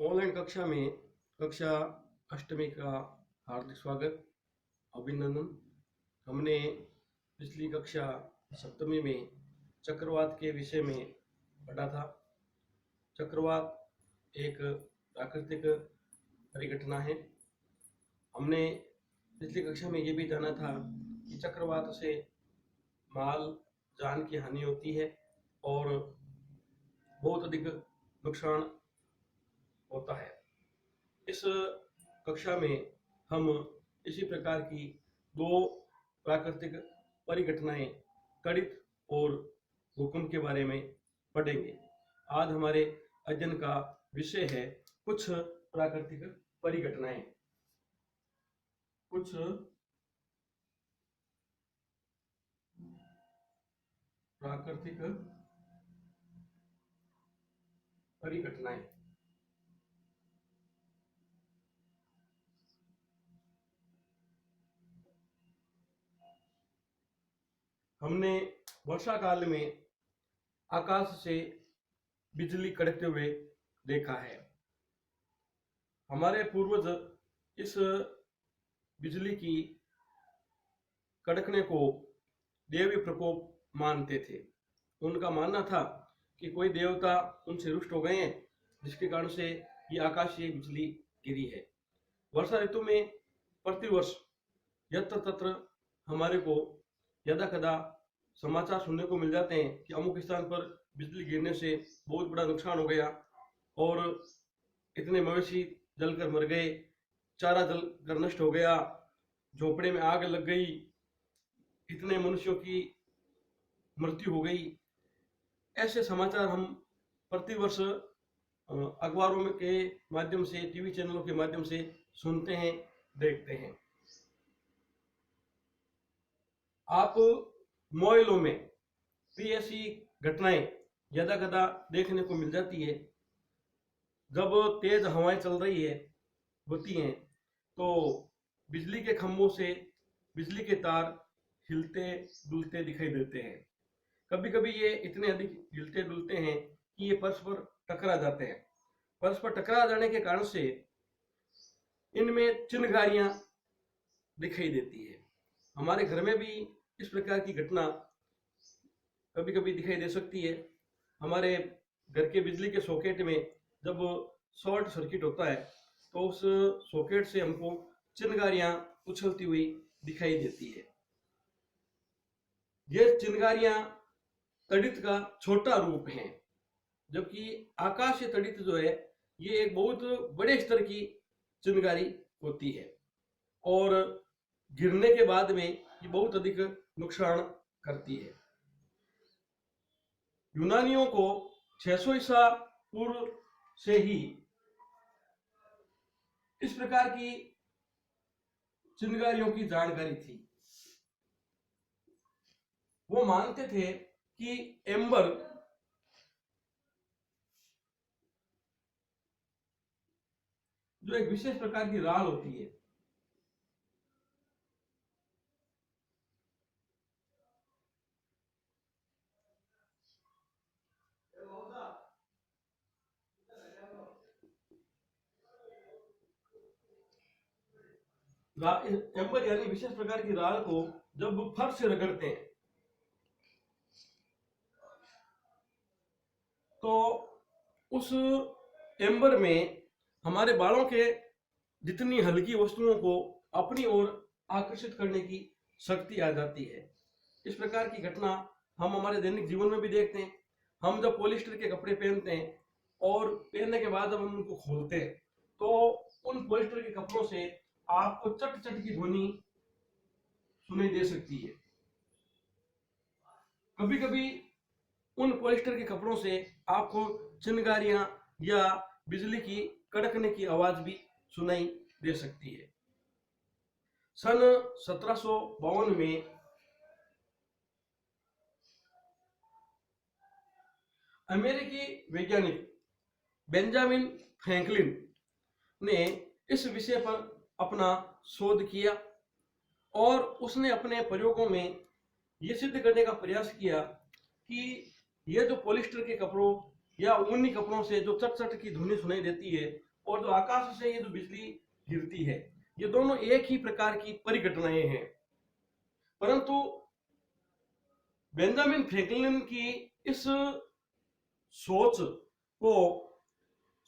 Online कक्षा में कक्षा अष्टमी का हार्दिक स्वागत, अभिनंदन। हमने पिछली कक्षा सप्तमी में चक्रवात के विषय में पढ़ा था। चक्रवात एक प्राकृतिक परिघटना है। हमने पिछली कक्षा में ये भी जाना था कि चक्रवात से माल जान की हानि होती है और बहुत अधिक नुकसान होता है। इस कक्षा में हम इसी प्रकार की दो प्राकृतिक परिघटनाएं तड़ित और भूकंप के बारे में पढ़ेंगे। आज हमारे अध्ययन का विषय है कुछ प्राकृतिक परिघटनाएं। कुछ प्राकृतिक परिघटनाएं। हमने वर्षा काल में आकाश से बिजली कड़कते हुए देखा है। हमारे पूर्वज इस बिजली की कड़कने को देवी प्रकोप मानते थे। उनका मानना था कि कोई देवता उनसे रुष्ट हो गए हैं, जिसके कारण से ये आकाशीय बिजली गिरी है। वर्षा ऋतु में प्रतिवर्ष यत्र तत्र हमारे को यदा कदा समाचार सुनने को मिल जाते हैं कि अमुक स्थान पर बिजली गिरने से बहुत बड़ा नुकसान हो गया और इतने मवेशी जलकर मर गए, चारा जलकर नष्ट हो गया, झोपड़े में आग लग गई, इतने मनुष्यों की मृत्यु हो गई। ऐसे समाचार हम प्रतिवर्ष अखबारों में के माध्यम से, टीवी चैनलों के माध्यम से सुनते हैं, देखते हैं। आप मोबाइलों में भी ऐसी घटनाएं यदा कदा देखने को मिल जाती है। जब तेज हवाएं चल रही होती हैं तो बिजली के खंभों से बिजली के तार हिलते डुलते दिखाई देते हैं। कभी कभी ये इतने अधिक हिलते डुलते हैं कि ये परस्पर टकरा जाते हैं। परस्पर टकरा जाने के कारण से इनमें चिंगारियां दिखाई देती है। हमारे घर में भी इस प्रकार की घटना कभी कभी दिखाई दे सकती है। हमारे घर के बिजली के सॉकेट में जब शॉर्ट सर्किट होता है तो उस सॉकेट से हमको चिंगारियां उछलती हुई दिखाई देती है। ये चिंगारियां तड़ित का छोटा रूप है, जबकि आकाशीय तड़ित जो है ये एक बहुत बड़े स्तर की चिंगारी होती है और गिरने के बाद में ये बहुत अधिक नुकसान करती है। यूनानियों को 600 ईसा पूर्व से ही इस प्रकार की चिंगारियों की जानकारी थी। वो मानते थे कि एम्बर जो एक विशेष प्रकार की राल होती है, एम्बर यानी विशेष प्रकार की राल को जब फर्श से रगड़ते हैं तो उस एम्बर में हमारे बालों के जितनी हल्की वस्तुओं को अपनी ओर आकर्षित करने की शक्ति आ जाती है। इस प्रकार की घटना हम हमारे दैनिक जीवन में भी देखते हैं। हम जब पॉलिस्टर के कपड़े पहनते हैं और पहनने के बाद जब हम उनको खोलते हैं तो उन पॉलिस्टर के कपड़ों से आपको चट चट की ध्वनि सुनाई दे सकती है। कभी कभी उन पॉलिस्टर के कपड़ों से आपको चिंगारियां या बिजली की कड़कने की आवाज भी सुनाई दे सकती है। सन 1752 में अमेरिकी वैज्ञानिक बेंजामिन फ्रैंकलिन ने इस विषय पर अपना शोध किया और उसने अपने प्रयोगों में यह सिद्ध करने का प्रयास किया कि यह जो पॉलिस्टर के कपड़ों या ऊनी कपड़ों से जो चट चट की ध्वनि सुनाई देती है और जो आकाश से ये जो बिजली गिरती है, ये दोनों एक ही प्रकार की परिघटनाएं हैं। परंतु बेंजामिन फ्रैंकलिन की इस सोच को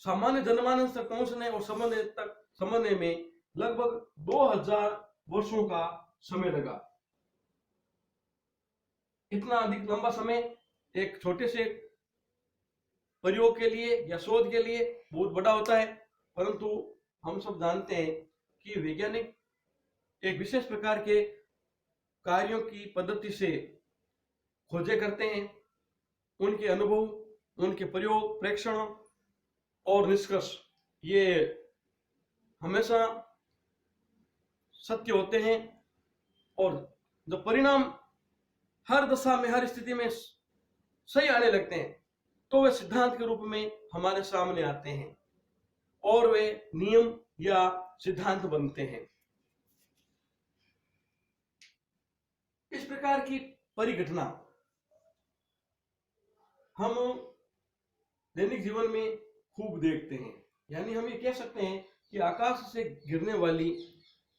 सामान्य जनमानस तक पहुंचने और समझने में लगभग 2000 वर्षों का समय लगा। इतना अधिक लंबा समय एक छोटे से प्रयोग के लिए या शोध के लिए बहुत बड़ा होता है, परंतु हम सब जानते हैं कि वैज्ञानिक एक विशेष प्रकार के कार्यों की पद्धति से खोजें करते हैं। उनके अनुभव, उनके प्रयोग, प्रेक्षण और निष्कर्ष ये हमेशा सत्य होते हैं, और जब परिणाम हर दशा में, हर स्थिति में सही आने लगते हैं, तो वे सिद्धांत के रूप में हमारे सामने आते हैं और वे नियम या सिद्धांत बनते हैं। इस प्रकार की परिघटना हम दैनिक जीवन में खूब देखते हैं। यानी हम ये कह सकते हैं कि आकाश से गिरने वाली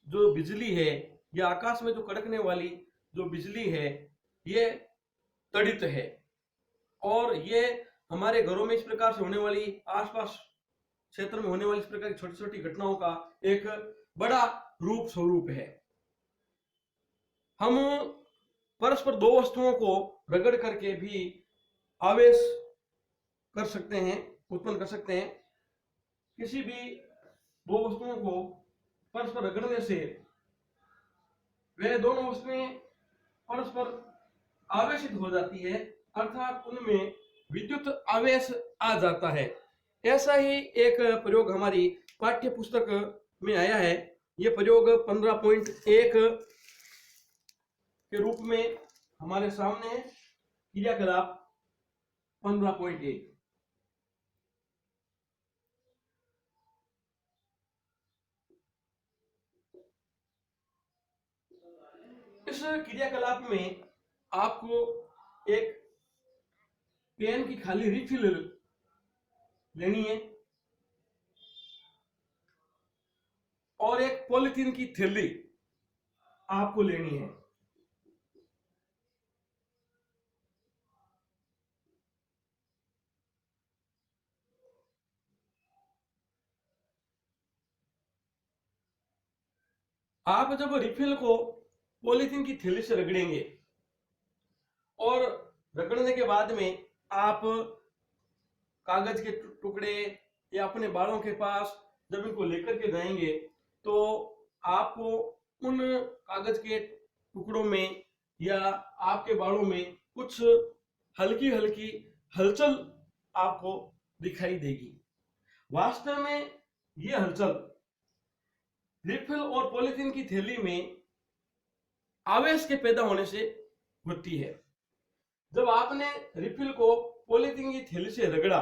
जो बिजली है या आकाश में जो कड़कने वाली जो बिजली है, ये तड़ित है, और ये हमारे घरों में इस प्रकार से होने वाली, आसपास क्षेत्र में होने वाली इस प्रकार की छोटी छोटी घटनाओं का एक बड़ा रूप स्वरूप है। हम परस्पर दो वस्तुओं को रगड़ करके भी आवेश कर सकते हैं, उत्पन्न कर सकते हैं। किसी भी दो वस्तुओं को परस्पर रगड़ने से वे दोनों वस्तुएं परस्पर आवेशित हो जाती है, अर्थात उनमें विद्युत आवेश आ जाता है। ऐसा ही एक प्रयोग हमारी पाठ्य पुस्तक में आया है। यह प्रयोग 15.1 के रूप में हमारे सामने है। क्रियाकलाप 15.1। इस क्रियाकलाप में आपको एक पेन की खाली रिफिल लेनी है और एक पॉलिथीन की थैली आपको लेनी है। आप जब रिफिल को पॉलिथीन की थैली से रगड़ेंगे और रगड़ने के बाद में आप कागज के टुकड़े या अपने बालों के पास जब इनको लेकर के जाएंगे, तो आपको उन कागज के टुकड़ों में या आपके बालों में कुछ हल्की हल्की हलचल आपको दिखाई देगी। वास्तव में यह हलचल रिफिल और पॉलिथीन की थैली में आवेश के पैदा होने से होती है। जब आपने रिफिल को पॉलिथीन की थैली से रगड़ा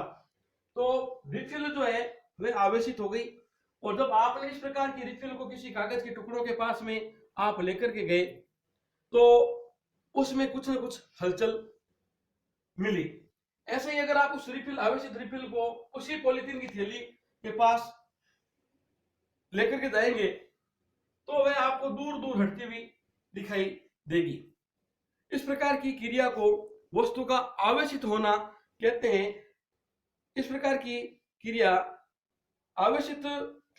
तो रिफिल जो है वह आवेशित हो गई, और जब आपने इस प्रकार की रिफिल को किसी कागज के टुकड़ों के पास में आप लेकर के गए तो उसमें कुछ न कुछ हलचल मिली। ऐसे ही अगर आप उस आवेशित रिफिल को उसी पॉलिथीन की थैली के पास लेकर के जाएंगे तो वह आपको दूर दूर हटती हुई दिखाई देगी। इस प्रकार की क्रिया को वस्तु का आवेशित होना कहते हैं। इस प्रकार की क्रिया आवेशित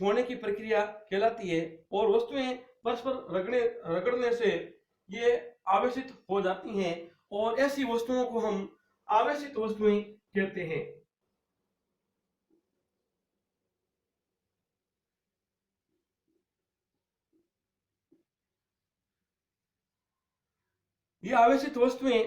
होने की प्रक्रिया कहलाती है, और वस्तुएं परस्पर रगड़ने से ये आवेशित हो जाती हैं, और ऐसी वस्तुओं को हम आवेशित वस्तुएं कहते हैं। ये आवेशित वस्तुएं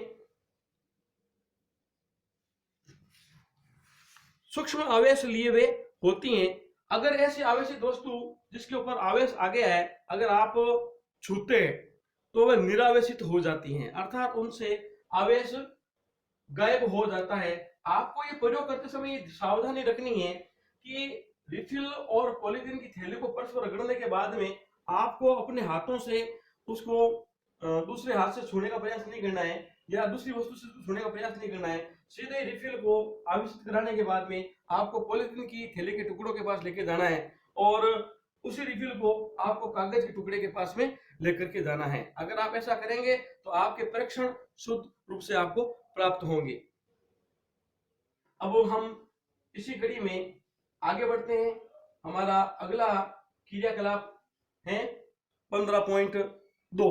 सूक्ष्म आवेश लिए हुए होती हैं। अगर ऐसी आवेशित वस्तु जिसके ऊपर आवेश आ गया है, अगर आप छूते हैं तो वह निरावेशित हो जाती हैं, अर्थात उनसे आवेश गायब हो जाता है। आपको ये प्रयोग करते समय ये सावधानी रखनी है कि रिफिल और पॉलीथीन की थैली को परस्पर रगड़ने के बाद में आपको अपने हाथों से उसको दूसरे हाथ से छूने का प्रयास नहीं करना है, या दूसरी वस्तु से छूने का प्रयास नहीं करना है। सीधे रिफिल को आवेशित कराने के बाद में आपको पॉलिथीन की थैली के टुकड़ों के पास लेके जाना है और उसी रिफिल को आपको कागज के टुकड़े के पास में लेकर के जाना है। अगर आप ऐसा करेंगे तो आपके परीक्षण शुद्ध रूप से आपको प्राप्त होंगे। अब हम इसी कड़ी में आगे बढ़ते हैं। हमारा अगला क्रियाकलाप है 15.2।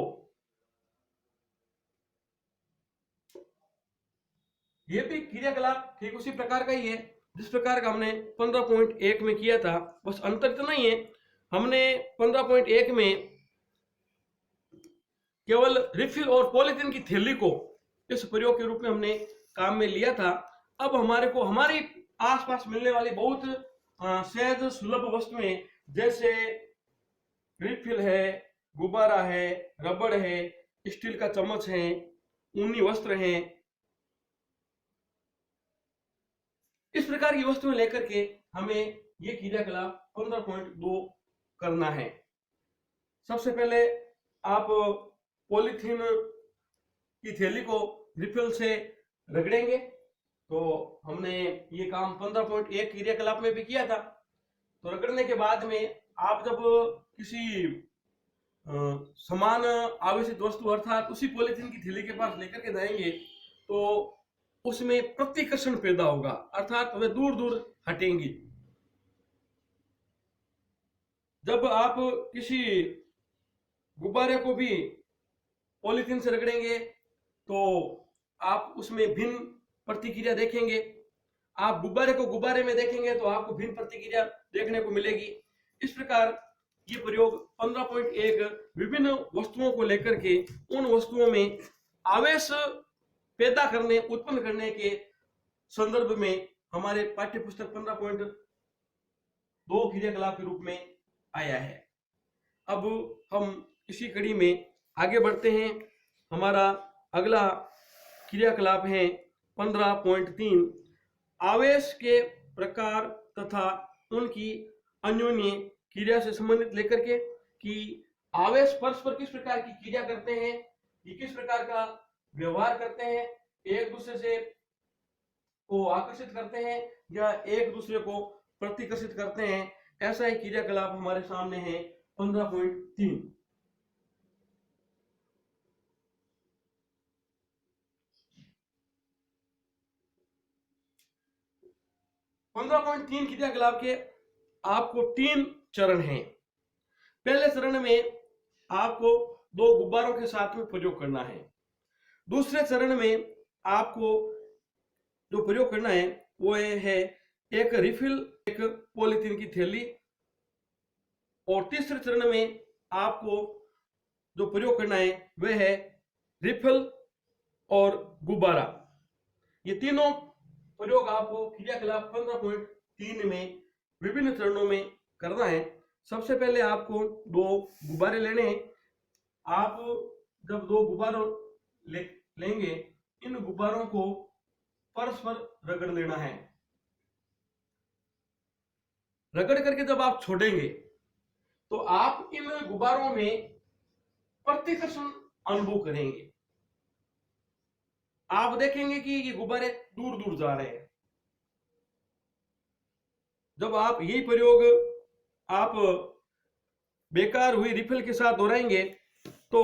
ये भी क्रियाकलाप ठीक उसी प्रकार का ही है जिस प्रकार का हमने 15.1 में किया था, बस अंतर इतना ही है हमने 15.1 में केवल रिफिल और पॉलिथीन की थैली को इस प्रयोग के रूप में हमने काम में लिया था। अब हमारे को हमारी आसपास मिलने वाली बहुत सहज सुलभ वस्तुएं जैसे रिफिल है, गुब्बारा है, रबड़ है, स्टील का चम्मच है, ऊनी वस्त्र है, इस प्रकार की वस्तुएं लेकर के हमें ये क्रियाकलाप 15.2 करना है। सबसे पहले आप पॉलीथीन की थैली को रिफिल से रगड़ेंगे। तो हमने ये काम 15.1 क्रियाकलाप में भी किया था। तो रगड़ने के बाद में आप जब किसी समान आवेशित वस्तु अर्थात उसी पॉलीथीन की थैली के पास लेकर के जाएंगे तो उसमें प्रतिकर्षण पैदा होगा, अर्थात वे दूर दूर हटेंगी। जब आप किसी गुब्बारे को भी पॉलीथीन से रगड़ेंगे तो आप उसमें भिन्न प्रतिक्रिया देखेंगे। आप गुब्बारे को गुब्बारे में देखेंगे तो आपको भिन्न प्रतिक्रिया देखने को मिलेगी। इस प्रकार ये प्रयोग 15.1 विभिन्न वस्तुओं को लेकर के उन वस्तुओं में आवेश पैदा करने उत्पन्न करने के संदर्भ में हमारे पाठ्य पुस्तक 15.2 क्रियाकलाप के रूप में आया है। अब हम इसी कड़ी में आगे बढ़ते हैं। हमारा अगला क्रियाकलाप है 15.3 आवेश के प्रकार तथा उनकी अन्योन्य क्रिया से संबंधित लेकर के कि आवेश परस्पर किस प्रकार की क्रिया करते हैं, ये किस प्रकार का व्यवहार करते हैं, एक दूसरे से को आकर्षित करते हैं या एक दूसरे को प्रतिकर्षित करते हैं। ऐसा ही क्रियाकलाप हमारे सामने है 15.3। 15.3 क्रियाकलाप के आपको 3 चरण हैं। पहले चरण में आपको 2 गुब्बारों के साथ में प्रयोग करना है। दूसरे चरण में आपको जो प्रयोग करना है वो है एक रिफिल, एक पॉलीथीन की थैली। और तीसरे चरण में आपको जो प्रयोग करना है वह है रिफिल और गुब्बारा। ये तीनों प्रयोग आपको क्रियाकलाप 15.3 में विभिन्न चरणों में करना है। सबसे पहले आपको 2 गुब्बारे लेने हैं। आप जब 2 गुब्बारों लेंगे इन गुब्बारों को परस्पर रगड़ लेना है। रगड़ करके जब आप छोड़ेंगे तो आप इन गुब्बारों में प्रतिकर्षण अनुभव करेंगे। आप देखेंगे कि ये गुब्बारे दूर दूर जा रहे हैं। जब आप यही प्रयोग आप बेकार हुई रिफिल के साथ दोहराएंगे तो